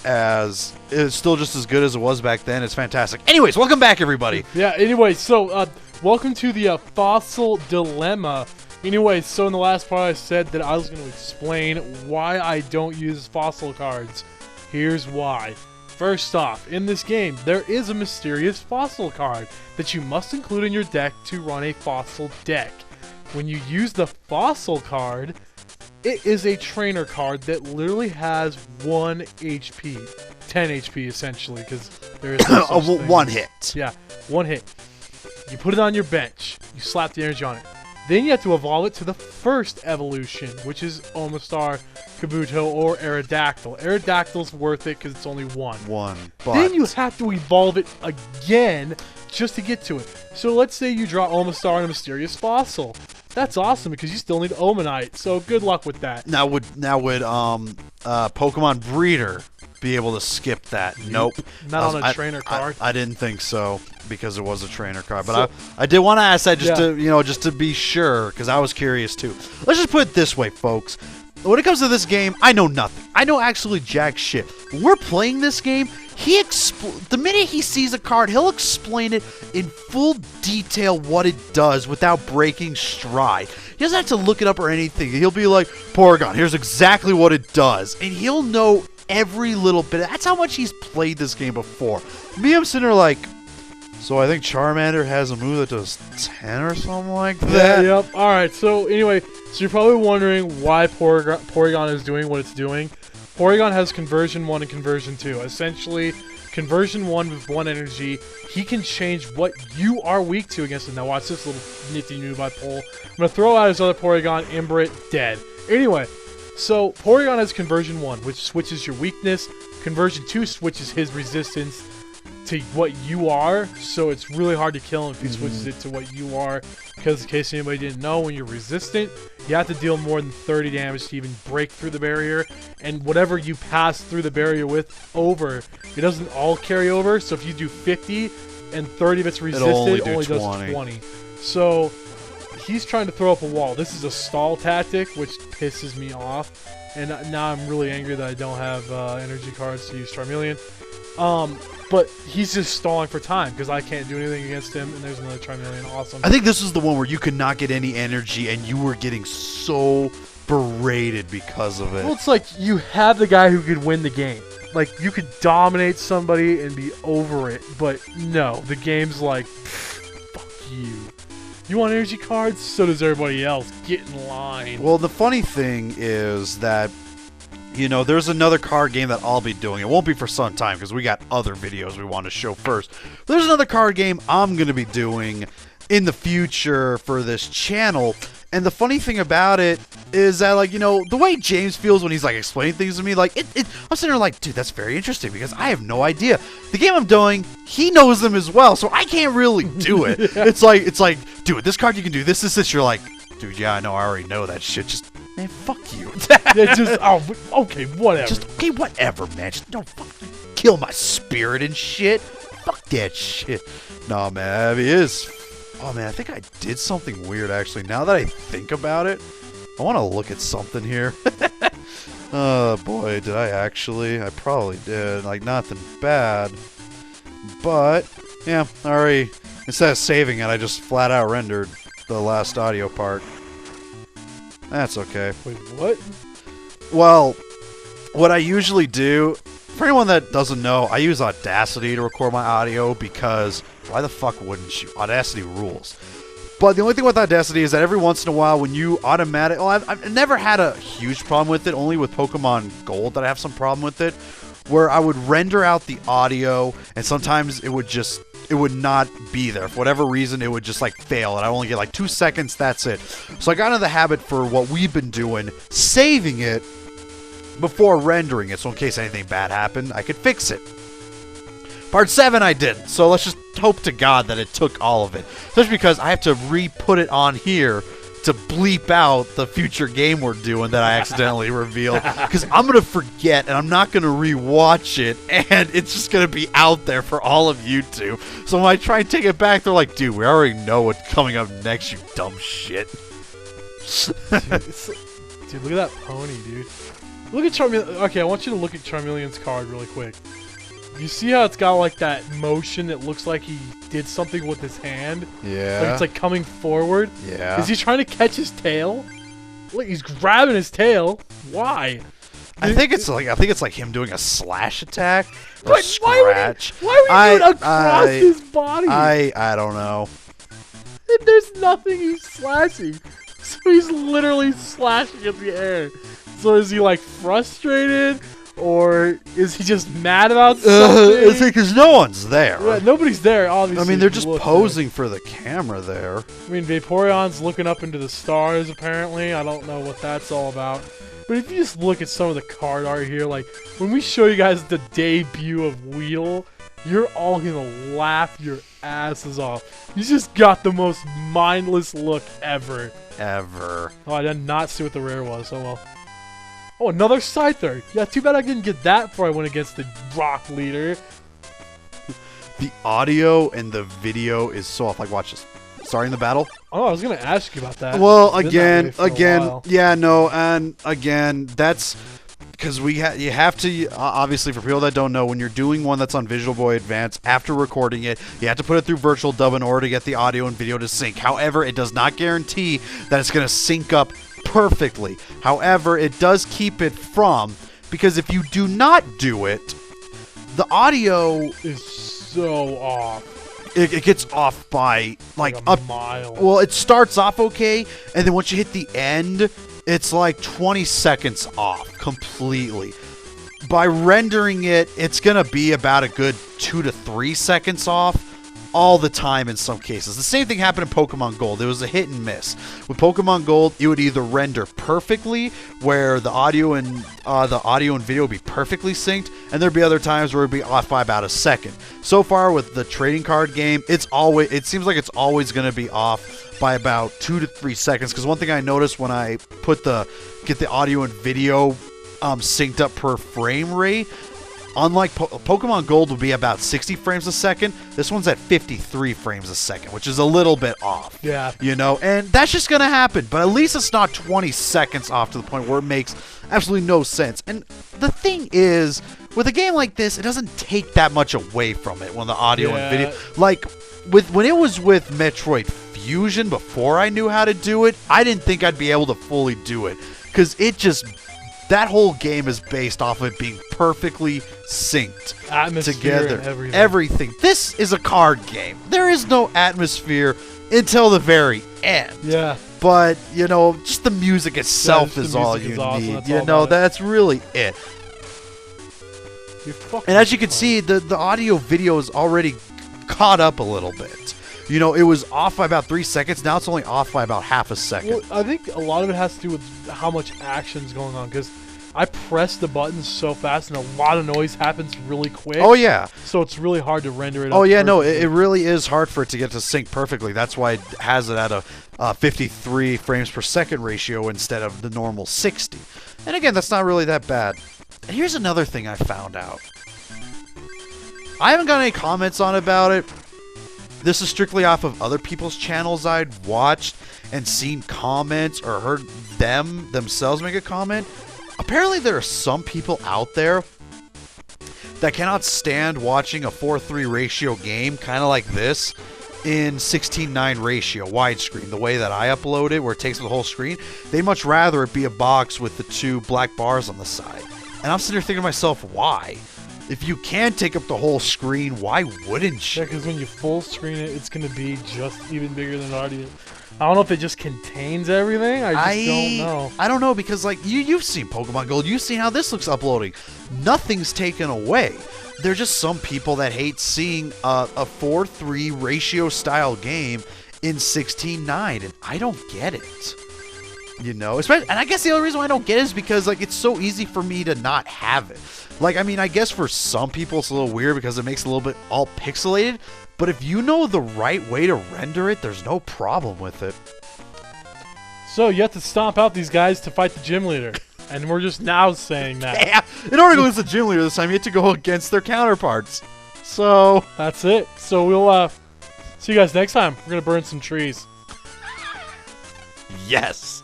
as it's still just as good as it was back then. It's fantastic. Anyways, welcome back, everybody. Yeah. Anyway, so welcome to the fossil dilemma. Anyway, so in the last part I said that I was going to explain why I don't use fossil cards. Here's why. First off, in this game, there is a mysterious fossil card that you must include in your deck to run a fossil deck. When you use the fossil card, it is a trainer card that literally has 1 HP. 10 HP, essentially, because there is no such thing. One hit. Yeah, 1 hit. You put it on your bench. You slap the energy on it. Then you have to evolve it to the first evolution, which is Omastar, Kabuto, or Aerodactyl. Aerodactyl's worth it because it's only 1. But Then you have to evolve it again just to get to it. So let's say you draw Omastar and a Mysterious Fossil. That's awesome because you still need Omanite, so good luck with that. Now would Pokemon Breeder be able to skip that? Nope. Not on a trainer card. I didn't think so because it was a trainer card, but I did want to ask that just to just to be sure because I was curious too. Let's just put it this way, folks. When it comes to this game, I know nothing. I know actually jack shit. When we're playing this game, the minute he sees a card, he'll explain it in full detail what it does without breaking stride. He doesn't have to look it up or anything. He'll be like, Porygon, here's exactly what it does. And he'll know every little bit. That's how much he's played this game before. Me, I'm sitting there like, so I think Charmander has a move that does 10 or something like that. Yeah, yep. Alright, so anyway, so you're probably wondering why Porygon is doing what it's doing. Porygon has Conversion 1 and Conversion 2. Essentially, Conversion 1 with 1 energy, he can change what you are weak to against him. Now watch this little nifty move I pull. I'm going to throw out his other Porygon, Ember it, dead. Anyway, so Porygon has Conversion 1, which switches your weakness. Conversion 2 switches his resistance to what you are, so it's really hard to kill him if he switches it to what you are, because in case anybody didn't know, when you're resistant, you have to deal more than 30 damage to even break through the barrier, and whatever you pass through the barrier with over, it doesn't all carry over, so if you do 50 and 30 of it's resisted, it only does 20. So he's trying to throw up a wall. This is a stall tactic, which pisses me off, and now I'm really angry that I don't have energy cards to use Charmeleon. But he's just stalling for time because I can't do anything against him, and there's another Charmeleon. Awesome. I think this is the one where you could not get any energy, and you were getting so berated because of it. Well, it's like you have the guy who could win the game. Like, you could dominate somebody and be over it, but no. The game's like, fuck you. You want energy cards? So does everybody else. Get in line. Well, the funny thing is that there's another card game that I'll be doing. It won't be for some time because we got other videos we want to show first. There's another card game I'm going to be doing in the future for this channel. And the funny thing about it is that, like, the way James feels when he's, like, explaining things to me, like, I'm sitting there like, dude, that's very interesting because I have no idea. The game I'm doing, he knows them as well, so I can't really do it. Yeah. It's like, dude, this card you can do this. You're like, dude, yeah, I know, I already know that shit. Just, man, fuck you. Okay, whatever. Okay, whatever, man. Just don't fucking kill my spirit and shit. Fuck that shit. Nah, man, it is. Oh, man, I think I did something weird, actually. Now that I think about it, I want to look at something here. Oh, boy, did I actually? I probably did. Like, nothing bad. But, yeah, already, instead of saving it, I just flat out rendered the last audio part. That's okay. Wait, what? Well, what I usually do, for anyone that doesn't know, I use Audacity to record my audio because why the fuck wouldn't you? Audacity rules. But the only thing with Audacity is that every once in a while when you automatically... Well, I've never had a huge problem with it, only with Pokemon Gold that I have some problem with it, where I would render out the audio and sometimes it would not be there. For whatever reason, it would just, like, fail, and I only get, like, 2 seconds, that's it. So I got into the habit for what we've been doing, saving it before rendering it, so in case anything bad happened, I could fix it. Part 7 I didn't, so let's just hope to God that it took all of it. Especially because I have to re-put it on here to bleep out the future game we're doing that I accidentally revealed. Because I'm going to forget, and I'm not going to re-watch it, and it's just going to be out there for all of you to. So when I try and take it back, they're like, dude, we already know what's coming up next, you dumb shit. Dude, look at that pony, dude. Look at Charmeleon. Okay, I want you to look at Charmeleon's card really quick. You see how it's got like that motion that looks like he did something with his hand? Yeah. Like it's like coming forward? Yeah. Is he trying to catch his tail? Look, he's grabbing his tail. Why? I think it's like him doing a slash attack or But scratch. Why would he do it across his body? I don't know. There's nothing he's slashing. So he's literally slashing at the air. So is he like frustrated? Or is he just mad about something? I think because no one's there. Yeah, nobody's there, obviously. I mean, they're just posing for the camera there. I mean, Vaporeon's looking up into the stars, apparently. I don't know what that's all about. But if you just look at some of the card art here, like, when we show you guys the debut of Weedle, you're all gonna laugh your asses off. He's just got the most mindless look ever. Ever. Oh, I did not see what the rare was. Oh, well. Oh, another Scyther. Yeah, too bad I didn't get that before I went against the Rock Leader. The audio and the video is so off. Like, watch this. Starting the battle. Oh, I was gonna ask you about that. Well, It's been that way again, for a while. yeah, no, and again, that's because you have to, obviously, for people that don't know, when you're doing one that's on Visual Boy Advance, after recording it, you have to put it through Virtual Dub in order to get the audio and video to sync. However, it does not guarantee that it's going to sync up perfectly. However, it does keep it from, because if you do not do it, the audio Is so off. it gets off by like a up. mile. Well, it starts off okay, and then once you hit the end, it's like 20 seconds off completely. By rendering it, it's gonna be about a good 2 to 3 seconds off all the time in some cases. The same thing happened in Pokemon Gold. It was a hit and miss. With Pokemon Gold, it would either render perfectly, where the audio and video would be perfectly synced, and there'd be other times where it'd be off by about a second. So far with the trading card game, it seems like it's always going to be off by about 2 to 3 seconds. Because one thing I noticed when I get the audio and video synced up per frame rate, unlike Pokemon Gold would be about 60 frames a second, this one's at 53 frames a second, which is a little bit off. Yeah. You know, and that's just going to happen. But at least it's not 20 seconds off to the point where it makes absolutely no sense. And the thing is, with a game like this, it doesn't take that much away from it when the audio and video... Like, when it was with Metroid Fusion, before I knew how to do it, I didn't think I'd be able to fully do it. Because it just... That whole game is based off of it being perfectly synced together. And everything. This is a card game. There is no atmosphere until the very end. Yeah. But, you know, just the music itself is all you need. You know, that's really it. And as you can see, the audio video is already caught up a little bit. You know, it was off by about 3 seconds. Now it's only off by about half a second. Well, I think a lot of it has to do with how much action's going on, because I press the buttons so fast and a lot of noise happens really quick. Oh, yeah. So it's really hard to render it Oh, up yeah, no, perfectly. it really is hard for it to get to sync perfectly. That's why it has it at a 53 frames per second ratio instead of the normal 60. And again, that's not really that bad. And here's another thing I found out. I haven't got any comments on about it. This is strictly off of other people's channels I'd watched and seen comments or heard themselves make a comment. Apparently there are some people out there that cannot stand watching a 4:3 ratio game, kind of like this, in 16:9 ratio, widescreen, the way that I upload it, where it takes up the whole screen. They'd much rather it be a box with the 2 black bars on the side. And I'm sitting there thinking to myself, why? If you can take up the whole screen, why wouldn't you? Yeah, because when you full screen it, it's going to be just even bigger than it already is. I don't know if it just contains everything. I just don't know. I don't know, because like you've seen Pokemon Gold. You've seen how this looks uploading. Nothing's taken away. There's just some people that hate seeing a 4:3 ratio style game in 16:9, and I don't get it. You know, especially, and I guess the only reason why I don't get it is because like it's so easy for me to not have it. Like, I mean, I guess for some people it's a little weird because it makes it a little bit all pixelated, but if you know the right way to render it, there's no problem with it. So you have to stomp out these guys to fight the gym leader. And we're just now saying that. Yeah, in order to go against the gym leader this time, you have to go against their counterparts. So That's it. So we'll see you guys next time. We're going to burn some trees. yes.